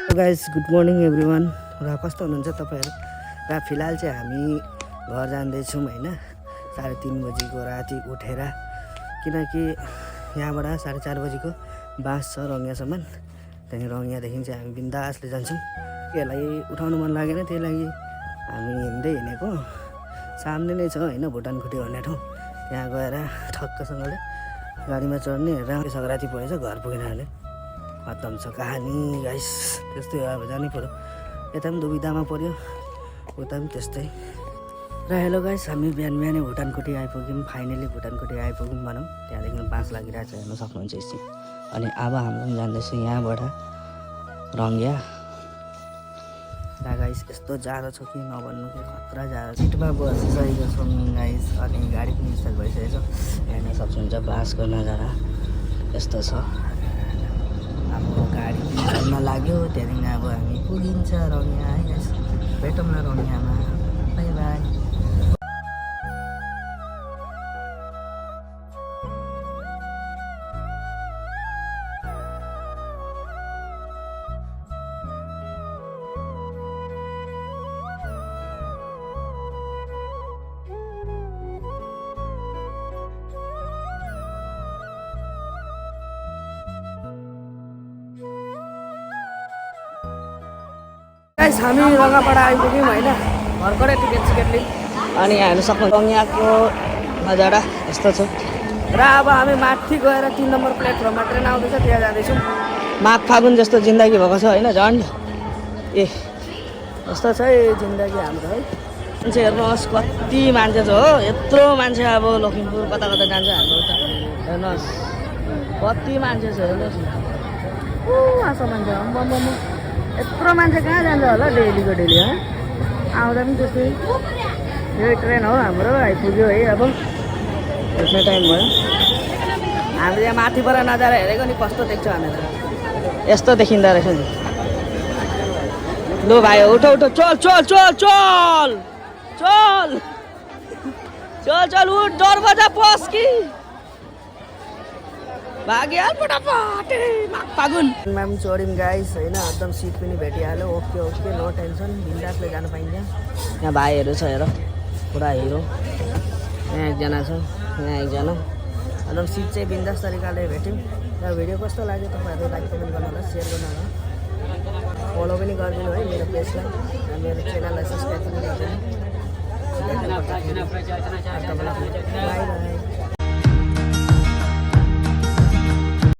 Guys good morning everyone. र कस्तो हुनुहुन्छ तपाईँहरू? र फिलहाल चाहिँ हामी घर जाँदैछौँ होइन, 3:30 बजीको राति उठेर, किनकि यहाँबाट 4:30 बजीको बास छ रङ्गियासम्म। त्यहाँदेखि रङ्गियादेखि चाहिँ हामी बिन्दासले जान्छौँ। यसलाई उठाउनु मन लागेन, त्यही लागि हामी हिँड्दै हिँडेको। सामने नै छ होइन भुटानखुट्टी भन्ने ठाउँ, त्यहाँ गएर ठक्कसँगले गाडीमा चढ्ने र सङ्क्रान्ति परेछ, घर पुगेन भने खत्तम छ कहानी गाइस। त्यस्तै हो, अब जानै पऱ्यो। यता पनि दुविधामा पऱ्यो, उता पनि त्यस्तै। र हेलो गाइस, हामी बिहानै भुटानकोटी आइपुग्यौँ। फाइनली भुटानकोटी आइपुग्यौँ भनौँ। त्यहाँदेखि बाँस लागिरहेको छ, हेर्न सक्नुहुन्छ एकछिन। अनि अब हाम्रो पनि जाँदैछ यहाँबाट रङ्गिया। गाइस यस्तो जाडो छ कि नभन्नु, कि खतरा जाडो। सिटमा बसिसकेको छौँ गाइस, अनि गाडी पनि स्टार्ट भइसकेको छ। हेर्न सक्नुहुन्छ बाँसको नजारा यस्तो छ। अब गाडी चल्न लाग्यो, त्यहाँदेखि अब हामी पुगिन्छ रङ्गिया है गाइस। भेटौँ न रङ्गियामा, बाई बाई। हामी रङ्गापाडा आइपुग्यौँ होइन, भर्खरै टिकट लियौँ। अनि हेर्नु सक्नु रङ्गियाको नजारा यस्तो छ। र अब हामी माथि गएर 3 नम्बर प्लेटफर्ममा ट्रेन आउँदैछ, त्यहाँ जाँदैछौँ। माघ फागुन जस्तो जिन्दगी भएको छ होइन, झन्ड यस्तो छ है जिन्दगी हाम्रो है। मान्छे हेर्नुहोस् कति मान्छे छ हो, यत्रो मान्छे। अब लखिमपुर कता कता जान्छ हाम्रो उता, हेर्नुहोस् कति मान्छे छ हेर्नुहोस् न। आएको मान्छे बम यत्रो मान्छे कहाँ जान्छ होला डेलीको डेली है। आउँदा पनि त्यस्तै। यो ट्रेन हो हाम्रो, आइपुग्यो है। अब उठ्ने टाइम भयो। हामीले यहाँ माथिबाट नजारा हेरेको नि कस्तो देख्छ भनेर, यस्तो देखिँदो रहेछ नि। लु भाइ उठो उठो, चल चल चल चल चल चल चल उठ, दरवाजा पस कि भाग्यो फटाफट फागुनमा पनि चढ्यौँ गाइस होइन। एकदम सिट पनि भेटिहाल्यो। ओके ओके, नो टेन्सन, बिन्दासले जानु पाइन्छ। यहाँ भाइहरू छ हेर, पुरा हिरो। यहाँ एकजना छ, यहाँ एकजना। एकदम सिट चाहिँ बिन्दास तरिकाले भेट्यौँ। र भिडियो कस्तो लाग्यो तपाईँहरू लाइक कमेन्ट गर्नु होला, सेयर गर्नु होला, फलो पनि गरिदिनु है मेरो पेजलाई र मेरो च्यानललाई सब्सक्राइब पनि गरिदिनु। By by.